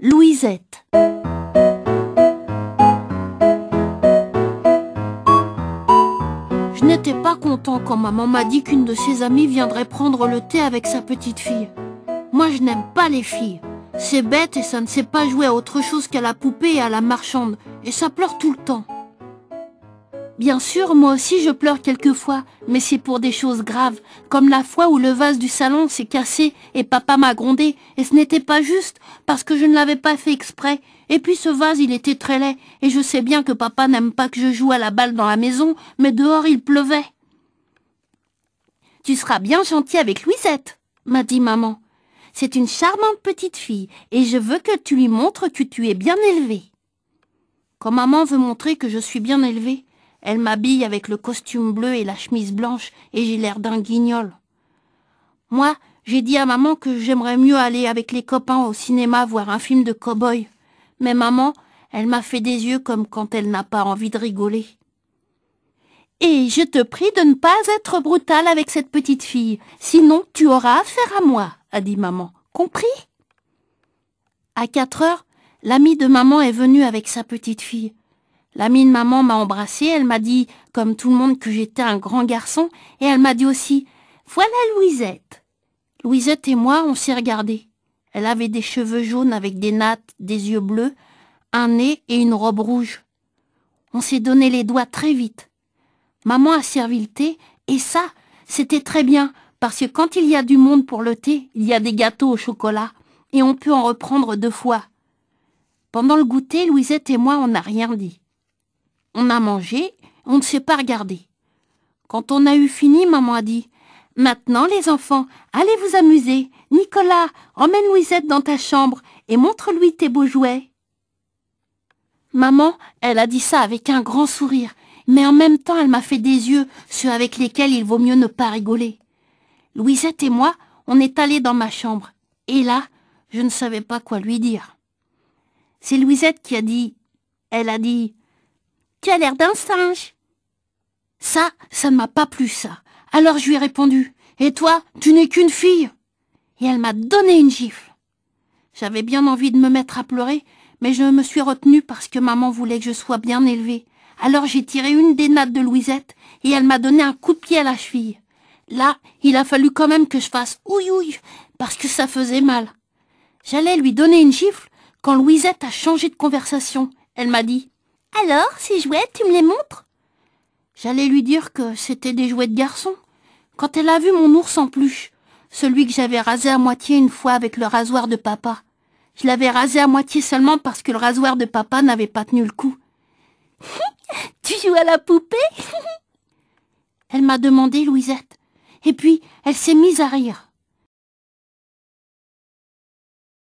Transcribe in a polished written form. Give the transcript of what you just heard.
Louisette. Je n'étais pas content quand maman m'a dit qu'une de ses amies viendrait prendre le thé avec sa petite fille. Moi, je n'aime pas les filles. C'est bête et ça ne sait pas jouer à autre chose qu'à la poupée et à la marchande. Et ça pleure tout le temps. Bien sûr, moi aussi je pleure quelquefois, mais c'est pour des choses graves, comme la fois où le vase du salon s'est cassé et papa m'a grondé, et ce n'était pas juste, parce que je ne l'avais pas fait exprès. Et puis ce vase, il était très laid, et je sais bien que papa n'aime pas que je joue à la balle dans la maison, mais dehors il pleuvait. « Tu seras bien gentil avec Louisette, » m'a dit maman. « C'est une charmante petite fille, et je veux que tu lui montres que tu es bien élevée. » Quand maman veut montrer que je suis bien élevée, elle m'habille avec le costume bleu et la chemise blanche et j'ai l'air d'un guignol. Moi, j'ai dit à maman que j'aimerais mieux aller avec les copains au cinéma voir un film de cow-boy. Mais maman, elle m'a fait des yeux comme quand elle n'a pas envie de rigoler. « Et je te prie de ne pas être brutale avec cette petite fille, sinon tu auras affaire à moi, » a dit maman. « Compris ?» À 4 heures, l'amie de maman est venue avec sa petite fille. L'amie de maman m'a embrassée, elle m'a dit, comme tout le monde, que j'étais un grand garçon, et elle m'a dit aussi « Voilà Louisette !» Louisette et moi, on s'est regardés. Elle avait des cheveux jaunes avec des nattes, des yeux bleus, un nez et une robe rouge. On s'est donné les doigts très vite. Maman a servi le thé, et ça, c'était très bien, parce que quand il y a du monde pour le thé, il y a des gâteaux au chocolat, et on peut en reprendre 2 fois. Pendant le goûter, Louisette et moi, on n'a rien dit. On a mangé, on ne s'est pas regardé. Quand on a eu fini, maman a dit « Maintenant, les enfants, allez vous amuser. Nicolas, emmène Louisette dans ta chambre et montre-lui tes beaux jouets. » Maman, elle a dit ça avec un grand sourire, mais en même temps, elle m'a fait des yeux, ceux avec lesquels il vaut mieux ne pas rigoler. Louisette et moi, on est allés dans ma chambre. Et là, je ne savais pas quoi lui dire. C'est Louisette qui a dit, elle a dit « Tu as l'air d'un singe. » Ça ne m'a pas plu, ça. Alors je lui ai répondu « Et toi, tu n'es qu'une fille !» Et elle m'a donné une gifle. J'avais bien envie de me mettre à pleurer, mais je me suis retenue parce que maman voulait que je sois bien élevée. Alors j'ai tiré une des nattes de Louisette et elle m'a donné un coup de pied à la cheville. Là, il a fallu quand même que je fasse « ouïe ouïe » parce que ça faisait mal. J'allais lui donner une gifle quand Louisette a changé de conversation. Elle m'a dit « Alors, ces jouets, tu me les montres ?» J'allais lui dire que c'était des jouets de garçon. Quand elle a vu mon ours en peluche, celui que j'avais rasé à moitié une fois avec le rasoir de papa. Je l'avais rasé à moitié seulement parce que le rasoir de papa n'avait pas tenu le coup. « Tu joues à la poupée ?» Elle m'a demandé, Louisette. Et puis, elle s'est mise à rire.